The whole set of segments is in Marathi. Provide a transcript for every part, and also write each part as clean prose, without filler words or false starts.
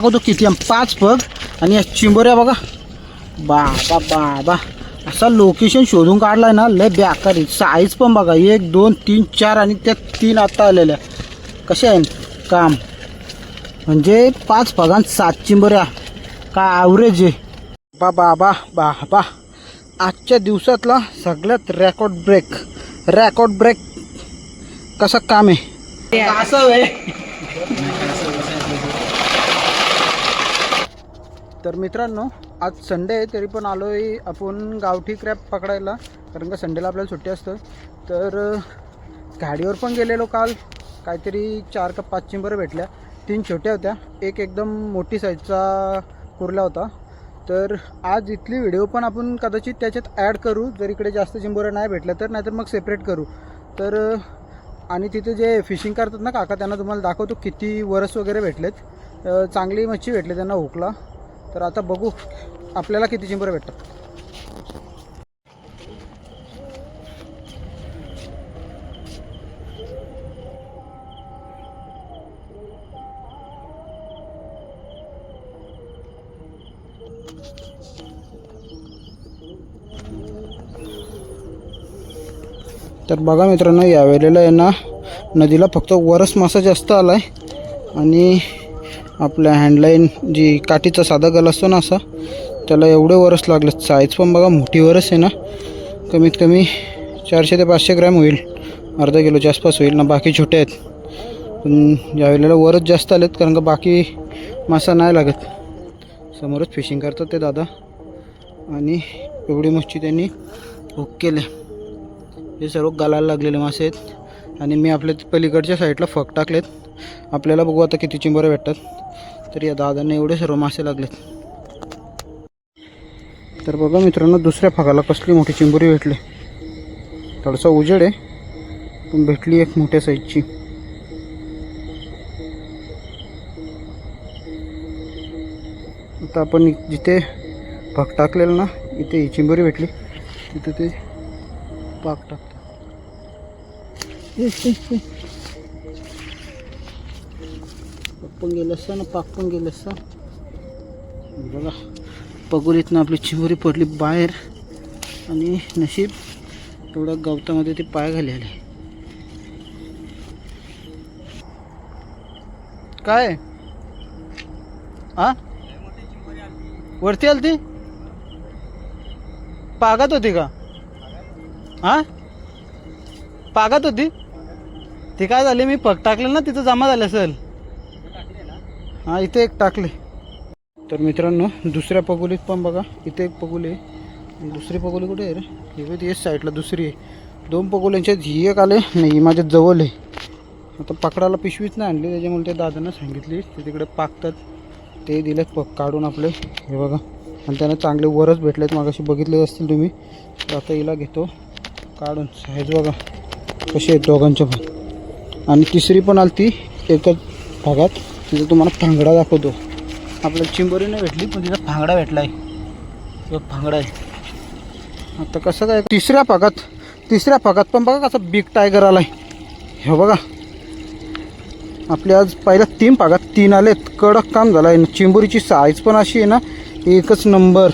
तो किती 5 पग आणि या चिंबोऱ्या बघा. बाबा बाबा असा लोकेशन शोधून काढलाय ना, लय बेकारी. साईज पण बघा 1 2 3 4 आणि त्या 3 आता आलेल्या. कसे आहे काम म्हणजे 5 पगान 7 चिंबोऱ्या काय ॲव्हरेज आहे. बाबा बाबा बाबा आजच्या दिवसातला सगळ्यात रेकॉर्ड ब्रेक कसं काम आहे असं आहे. तर मित्रांनो आज संडे आहे तरी पण आलो आहे आपण गावठी क्रॅब पकडायला, कारण का संडेला आपल्याला सुट्टी असतं. तर गाडीवर पण गेलेलो काल, काहीतरी 4 का 5 चिंबोऱ्या भेटल्या. 3 छोट्या होत्या, एक एकदम मोठी साईजचा कुर्ला होता. तर आज इथली व्हिडिओ पण आपण कदाचित त्याच्यात ॲड करू, जर इकडे जास्त चिंबोऱ्या नाही भेटल्या तर, नाहीतर मग सेपरेट करू. तर आणि तिथे जे फिशिंग करतात ना काका, त्यांना तुम्हाला दाखवतो किती वरस वगैरे भेटलेत. चांगली मच्छी भेटली त्यांना हुकला. तर आता बघू आपल्याला किती चिंबोऱ्या भेटतात. तर बघा मित्रांनो, या वेळेला आहे ना नदीला फक्त वरस मासा जास्त आला आहे आणि आपल्या हँडलाईन जी काठीचा साधा गल असतो ना असा, त्याला एवढे वरस लागले. साईज पण बघा मोठी वरस आहे ना, कमीत कमी 400 ते 500 ग्रॅम होईल, अर्धा किलोच्या आसपास होईल ना. बाकी छोटे आहेत पण यावेळेला वरच जास्त आलेत, कारण का बाकी मासा नाही लागत. समोरच फिशिंग करतात ते दादा आणि एवढी मच्छी त्यांनी हुक केले. हे सर्व गालायला लागलेले मासे आहेत आणि मी आपल्या पलीकडच्या साईडला फक टाकलेत. आपल्याला बघू आता किती चिंबोऱ्या भेटतात. तर या दादांना एवढे सर्व मासे लागलेत. तर बघा मित्रांनो, दुसऱ्या फकाला कसली मोठी चिंबोरी भेटली. थोडासा उजेड आहे पण भेटली एक मोठ्या साईजची. आता आपण जिथे फक टाकलेलं ना, इथे ही चिंबोरी भेटली, तिथे ते पाक टाकतो. पण गेलं असतं ना, पाक पण गेलं असतं. बघा पगोलीतनं आपली चिंबोरी पडली बाहेर आणि नशीब एवढ्या गवतामध्ये ते पाय घाले आले. काय वरती आली ती पागात होती का? पागात होती ती. काय झाली, मी पग टाकलं ना तिथं जमा झालं असेल. इथे एक टाकले. तर मित्रांनो दुसऱ्या पगोलीत पण बघा, इथे एक पगोली आहे. दुसरी पगोली कुठे आहे रे? ही येस साईडला दुसरी आहे. 2 पगोल्यांच्या ही एक आले नाही, माझ्या जवळ आहे. आता पकडायला पिशवीच नाही आणली, त्याच्यामुळे ते दादांना सांगितली ते तिकडे पाकतात, ते दिलेत पग काढून आपले. हे बघा, आणि त्यांना चांगले वरच भेटलेत, मागाशी बघितले असतील तुम्ही. तर आता हिला घेतो काढून. साईज बघा कशी आहेत दोघांच्या पण. आणि तिसरी पण आली ती एकच भागात. तिथं तुम्हाला फांगडा दाखवतो. आपल्याला चिंबोरी नाही भेटली पण तिथं फांगडा भेटला आहे. फांगडा आहे. आता कसं काय तिसऱ्या भागात पण बघा कसं बिग टायगर आला आहे. हे बघा आपल्या आज पहिल्या 3 भागात 3 आलेत. कडक काम झालं आहे. चिंबोरीची साईज पण अशी आहे ना, एकच नंबर.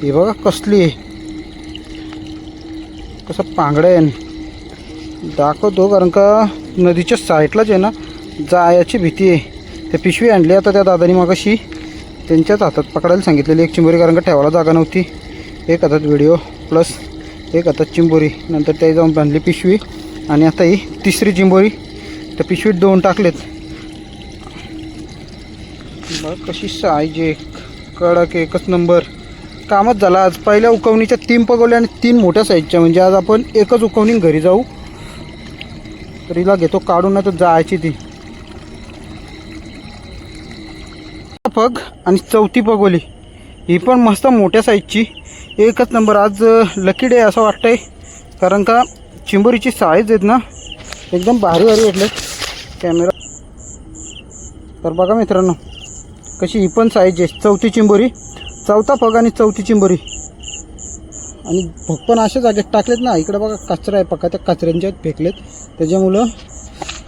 हे बघा कसली आहे, कसं पांगडं आहे. दाखवतो कारण का नदीच्या साईडलाच आहे ना, जायची भीती आहे. ते पिशवी आणली आता त्या दादानी मागाशी, त्यांच्याच हातात पकडायला सांगितलेली एक चिंबोरी, कारण का ठेवायला जागा नव्हती. एक हातात व्हिडिओ प्लस एक हातात चिंबोरी. नंतर ते जाऊन बांधली पिशवी आणि आता ही तिसरी चिंबोरी. त्या पिशवीत 2 टाकलेत. बघ कशी साईज आहे, कडक एकच नंबर. कामच झालं आज. पहिल्या उकवणीच्या 3 पगवल्या आणि 3 मोठ्या साईजच्या. म्हणजे आज आपण एकच उकवणी घरी जाऊ. तर हिला घेतो काढून, नाही तर जायची ती पग. आणि चौथी पगोली ही पण मस्त मोठ्या साईजची, एकच नंबर. आज लकी डे असं वाटतंय, कारण का चिंबोरीची साईज आहेत ना एकदम भारी भेटले कॅमेरा. तर बघा मित्रांनो कशी ही पण साईज आहे. चौथी चिंबोरी, चौथा पग आणि चौथी चिंबोरी. आणि भग पण अशा जागेत टाकलेत ना, इकडे बघा कचरा आहे पक्का, त्या कचऱ्यांच्यात फेकलेत, त्याच्यामुळं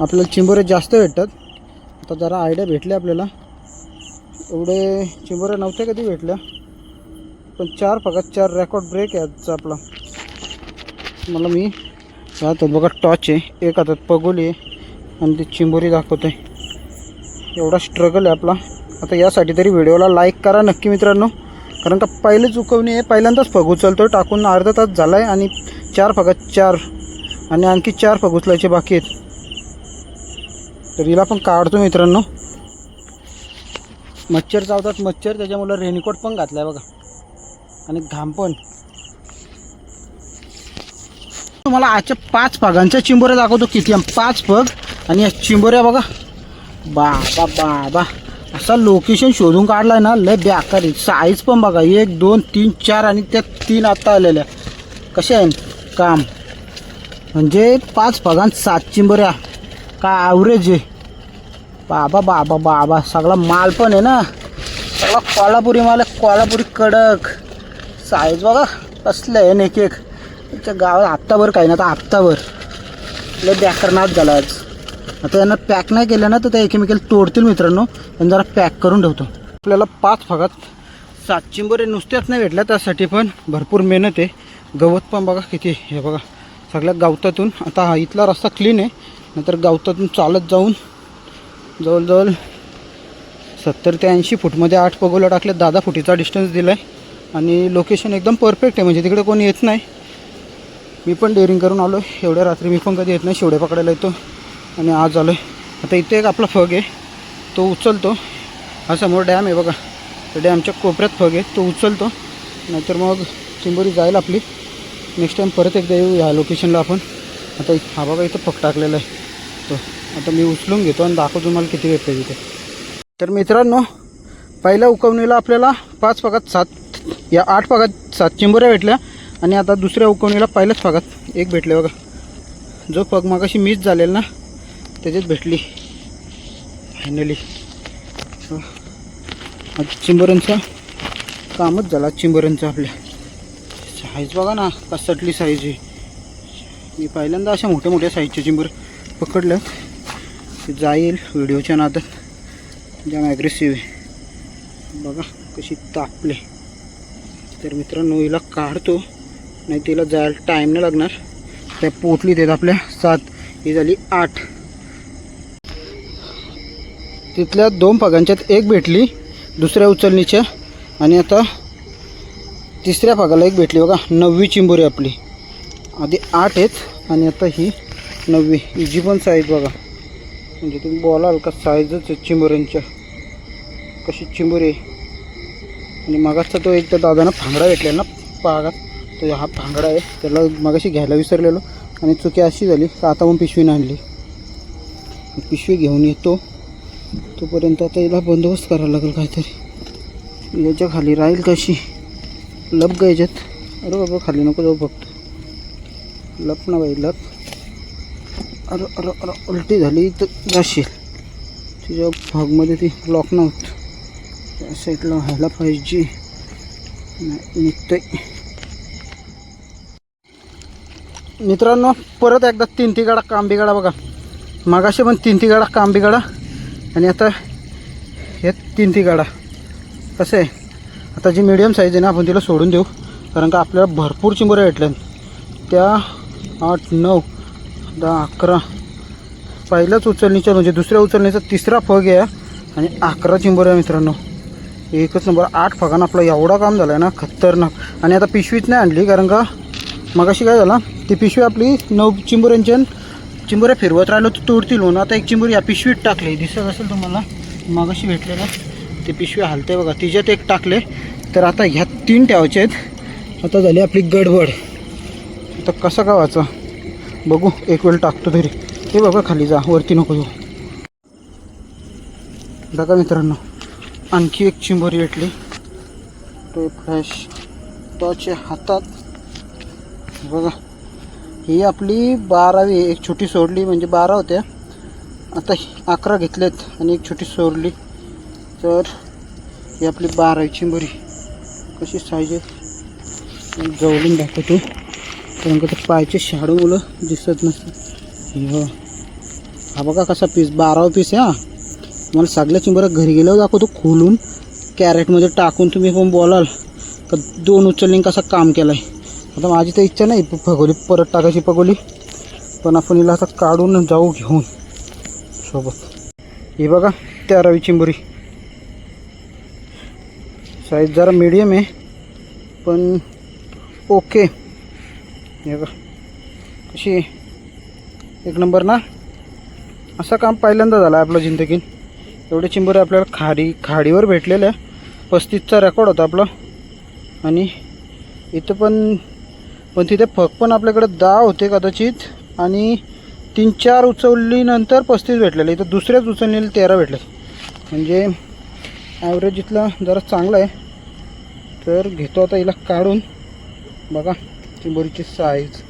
आपल्याला चिंबोऱ्या जास्त भेटतात. आता जरा आयडिया भेटली आपल्याला. एवढे चिंबोऱ्या नव्हत्या कधी भेटल्या, पण 4 फक्त 4 रेकॉर्ड ब्रेक आहे आजचा आपला. मला मी हातात बघा टॉर्च आहे, एक हातात पगोली आहे आणि ती चिंबोरी दाखवत आहे. एवढा स्ट्रगल आहे आपला. आता यासाठी तरी व्हिडिओला लाईक करा नक्की मित्रांनो, कारण का पहिलेच उकवणी आहे, पहिल्यांदाच फग उचलतो. टाकून अर्धा तास झाला आहे आणि 4 फक्त 4 आणि आणखी 4 फग उचलायचे बाकी आहेत. तर हिला पण काढतो मित्रांनो. मच्छर चावतात मच्छर, त्याच्यामुळे रेनकोट पण घातला आहे बघा आणि घाम पण. तुम्हाला आजच्या 5 फगांच्या चिंबोऱ्या दाखवतो किती. 5 फग आणि या चिंबोऱ्या बघा. बाबा बाबा असा लोकेशन शोधून काढलाय ना, लय बेकार. साईज पण बघा 1 2 3 4 आणि त्या 3 आत्ता आलेल्या. कशा आहे काम, म्हणजे 5 फगांत 7 चिंबोऱ्या, काय ॲव्हरेज आहे. बाबा बाबा बाबा सगळा माल पण आहे ना, सगळा कोल्हापुरी माल आहे, कोल्हापुरी कडक. साईज बघा कसलं आहे ना, एक एक त्याच्या गावात हप्ताभर काही ना, आता हप्ताभर लय बेकार नाच झाला आज. आता यांना पॅक नाही केलं ना तर ते केमिकल तोडतील मित्रांनो. आणि जरा पॅक करून ठेवतो. आपल्याला 5 फगात 7 चिंबोरे नुसत्याच नाही भेटल्या, त्यासाठी पण भरपूर मेहनत आहे. गवत पण बघा किती, हे बघा सगळ्या गवतातून. आता हा इथला रस्ता क्लीन आहे, नंतर गवतातून चालत जाऊन जवळजवळ 70 ते 80 फूटमध्ये 8 पगोला टाकले. 10 फुटीचा डिस्टन्स दिला आहे आणि लोकेशन एकदम परफेक्ट आहे, म्हणजे तिकडे कोणी येत नाही. मी पण डेअरिंग करून आलो एवढ्या रात्री. मी पण कधी येत नाही, शेवड्या पकडायला येतो आणि आज आलो आहे. आता इथे एक आपला फग आहे, तो उचलतो. हा समोर डॅम आहे बघा, त्या डॅमच्या कोपऱ्यात फग आहे, तो उचलतो. नाहीतर मग चिंबोरी जाईल आपली. नेक्स्ट टाईम परत एकदा येऊ ह्या लोकेशनला आपण. आता हा बघा इथं फग टाकलेला आहे तो. आता मी उचलून घेतो आणि दाखवतो मला किती भेटतं तिथे. तर मित्रांनो, पहिल्या उकवणीला आपल्याला 5 फगात 7 या 8 फगात 7 चिंबोऱ्या भेटल्या आणि आता दुसऱ्या उकवणीला पहिल्याच फगात 1 भेटले बघा. जो फग मगाशी मिस झालेला ना त्याच्यात भेटली फायनली. चिंबोऱ्यांचा कामच झाला चिंबोऱ्यांचा आपल्या. साईज बघा ना कसली साईज आहे. मी पहिल्यांदा अशा मोठ्या मोठ्या साईजच्या चिंबोर पकडल्या. ते जाईल व्हिडिओच्या नादात, जाम ॲग्रेसिव्ह आहे बघा कशी तापले. तर मित्रांनो हिला काढतो, नाही तिला जायला टाईम नाही लागणार. त्या पोटलीत आहेत आपल्या 7, ही झाली 8. तिथल्या 2 फगांच्यात 1 भेटली दुसऱ्या उचलणीच्या आणि आता तिसऱ्या फगाला 1 भेटली बघा. 9वी चिंबोरी आपली. आधी 8 आहेत आणि आता ही 9वी. हिची पण साईज बघा, म्हणजे तुम्ही बोलाल का साईजच आहे चिंबोऱ्यांच्या. कशी चिंबोरी आहे. आणि मागाचा तो एक तर दादानं फांगडा भेटलेला ना पागात, तो हा फांगडा आहे. त्याला मागाशी घ्यायला विसरलेलो आणि चुकी अशी झाली का आता मग पिशवीनं आणली. पिशवी घेऊन येतो तोपर्यंत आता हिला बंदोबस्त करायला लागेल काहीतरी. याच्या खाली राहील कशी, लप ग याच्यात. अरे बाबा खाली नको जाऊ, फक्त लप ना बाई लप. अरे अरे अरे उलटी झाली तर जाशील. तिच्या भागमध्ये ती ब्लॉक नव्हतं, त्या साईडला व्हायला पाहिजे. निघतंय मित्रांनो. परत एकदा 3 तिगाडा कांबीगाडा बघा. मागाशी पण 3 तिगाडा कांबीगाडा आणि आता हे 3 तिगाडा. कसं आहे आता जी मीडियम साईज आहे ना आपण तिला सोडून देऊ, कारण का आपल्याला भरपूर चिंबोऱ्या भेटल्या. त्या 8 9 10 11 पहिल्याच उचलणीच्या म्हणजे दुसऱ्या उचलणीचा 3रा फग आहे आणि 11 चिंबोऱ्या मित्रांनो. एकच नंबर. 8 फगानं आपला एवढा काम झालं आहे ना खतरनाक. आणि आता पिशवीच नाही आणली, कारण का मगाशी काय झालं, ती पिशवी आपली 9 चिंबोऱ्यांच्या चिंबोऱ्या फिरवत राहिलो तर तोडतील म्हणून आता 1 चिंबोरी या पिशवीत टाकली. दिसत असेल तुम्हाला मगाशी भेटलेलं ते पिशवी हालते बघा, तिच्यात 1 टाकले. तर आता ह्या 3 ठेवायचे आहेत. आता झाली आपली गडबड. आता कसा गावाचा बघू, एक वेळ टाकतो तरी. हे बघा खाली जा, वरती नको जाऊ. बघा मित्रांनो, आणखी 1 चिंबोरी भेटली. तो फ्लॅश टॉर्चच्या हातात बघा. ही आपली 12वी. एक छोटी सोडली म्हणजे 12 होत्या, आता 11 घेतलेत आणि 1 छोटी सोडली. तर ही आपली 12वी चिंबोरी. कशी साईज आहे जवळून दाखवतो, कारण का ते पायचे शाडू मुलं दिसत नसतं. हा बघा कसा पीस, 12वा पीस आहे. हा मला सगळ्या चिंबोऱ्या घरी गेल्यावर दाखवतो खोलून. कॅरेटमध्ये टाकून तुम्ही पण बोलाल का 2 उचलणी कसा काम केलं आहे. आता माझी तर इच्छा नाही पगोली परत टाकायची पगोली, पण आपण हिला आता काढून जाऊ घेऊन सोबत. ही बघा 13वी चिंबोरी, साईज जरा मीडियम आहे पण ओके. हे बघा कशी एक नंबर ना. असं काम पहिल्यांदा झालं आपलं जिंदगीत. एवढे चिंबोरे आपल्याला खाडीवर भेटलेल्या. 35चा रेकॉर्ड होता आपला. आणि इथं पण तिथे फक पण आपल्याकडे 10 होते कदाचित, आणि 3-4 उचललीनंतर 35 भेटलेले. इथं दुसऱ्याच उचललेले 13 भेटले. म्हणजे ॲव्हरेज इथला जरा चांगला आहे. तर घेतो आता हिला काढून. बघा चिंबोरीची साईज.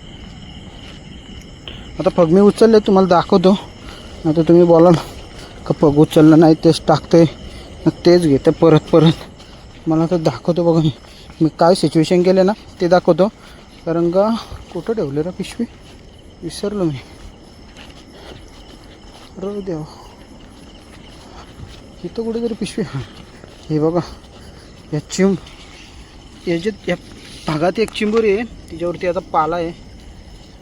आता पग मी उचलले तुम्हाला दाखवतो, नाही तर तुम्ही बोलाल का पग उचललं नाही तेच टाकते तेच घेते परत. मला तर दाखवतो बघा मी काय सिच्युएशन केले ना ते दाखवतो. कारण का कुठं ठेवले रे पिशवी, विसरलो मी. अरे देवा, इथं कुठेतरी पिशवी. हां हे बघा याच्यात या भागात एक चिंबोरी आहे, तिच्यावरती आता पाला आहे.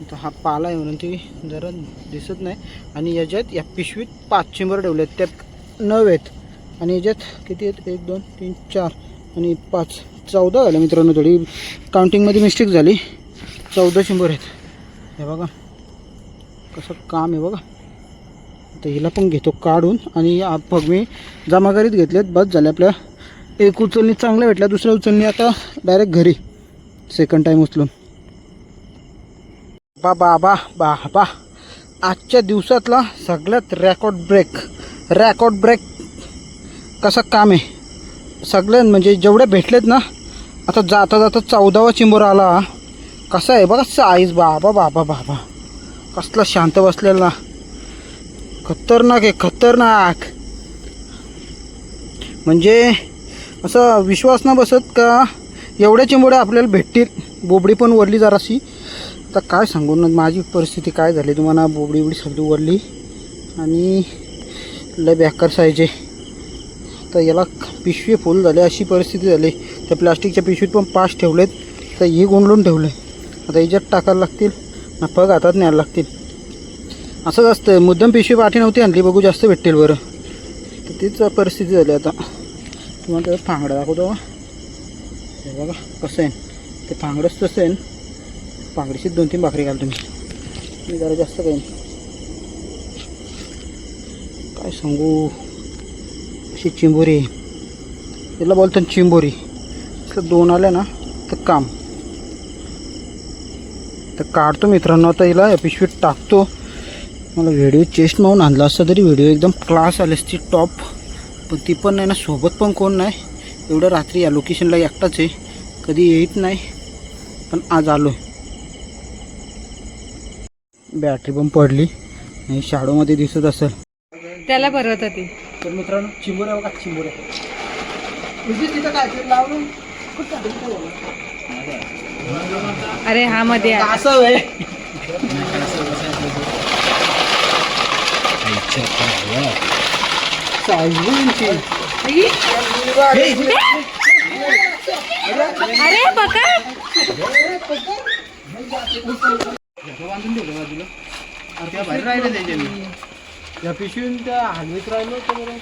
तर हा पाला आहे म्हणून ती जरा दिसत नाही. आणि याच्यात या पिशवीत 5 चिंबोरे ठेवले आहेत, त्यात 9 आहेत. आणि याच्यात किती आहेत, 1 2 3 4 आणि 5 14 झाले मित्रांनो. थोडी काउंटिंगमध्ये मिस्टेक झाली. 14 चिंबोरे आहेत. हे बघा कसं काम आहे बघा. तर हिला पण घेतो काढून. आणि पग मी जमा करीत घेतलेत, बस झाले आपल्या. एक उचलणी चांगल्या भेटल्या, दुसऱ्या उचलणी आता डायरेक्ट घरी सेकंड टाईम उचलून. बा आजच्या दिवसातला सगळ्यात रेकॉर्ड ब्रेक कसं काम आहे. सगळ्यात म्हणजे जेवढे भेटलेत ना, आता जाता 14वा चिंबोरा आला. कसा आहे बघा साईज. बाबा कसला शांत बसलेला. खतरनाक. म्हणजे असा विश्वास ना बसत का एवढ्या चिंबोड्या आपल्याला भेटतील. बोबडी पण वरली जराशी. आता काय सांगू ना माझी परिस्थिती काय झाली तुम्हाला. बोबडी सगळी वरली आणि लय बेकार साईज आहे. तर याला पिशवी फुल झाली अशी परिस्थिती झाली. त्या प्लास्टिकच्या पिशवीत पण 5 ठेवलेत, तर ही गोंडलून ठेवले. आता हिच्यात टाकायला लागतील ना, पग हातात न्यायला लागतील. असंच असतं. मुद्दाम पिशवी पाठी नव्हती आणली, बघू जास्त भेटतील बरं. तर तीच परिस्थिती झाली आता. तुम्हाला त्याचं फांगडं दाखवतो. हे बघा कसं आहे ते फांगडंच तसं आहे. फांगडीशीच 2-3 भाकरी घाल तुम्ही. मी जरा जास्त काही काय सांगू. अशी चिंबोरी याला बोलतात चिंबोरी. असं 2 आल्या ना तर काम. तर काढतो मित्रांनो आता हिला या पिशवीत टाकतो. मला व्हिडिओ चेस्ट मावून आणला असता तरी व्हिडिओ एकदम क्लास आली असती टॉप. पण ती पण नाही ना, सोबत पण कोण नाही. एवढं रात्री या लोकेशनला एकटाच आहे, कधी येत नाही. पण आज आलो. बॅटरी पण पडली नाही, शाडोमध्ये दिसत असेल त्याला भरवत होती. तर मित्रांनो चिंबोऱ्या बघा चिंबोऱ्या. तिथं काय लावून अरे हा मध्ये असं आहे. अरे बघा बांधून ठेवलं बाजूला. त्या बाहेर राहिले त्याच्या मी या पिशवीन त्या हलवीत राहिलो तर बरं.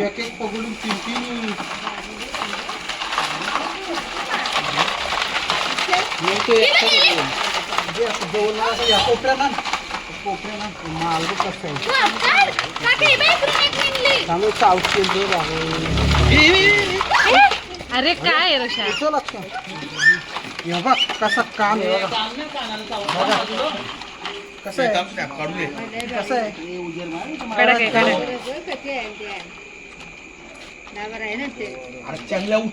एक एक पकडून 3-3 माल कसं अरे काय रशा बघ कसं काम आहे. कसं आहे कसं आहे कडक आहे. चांगल्या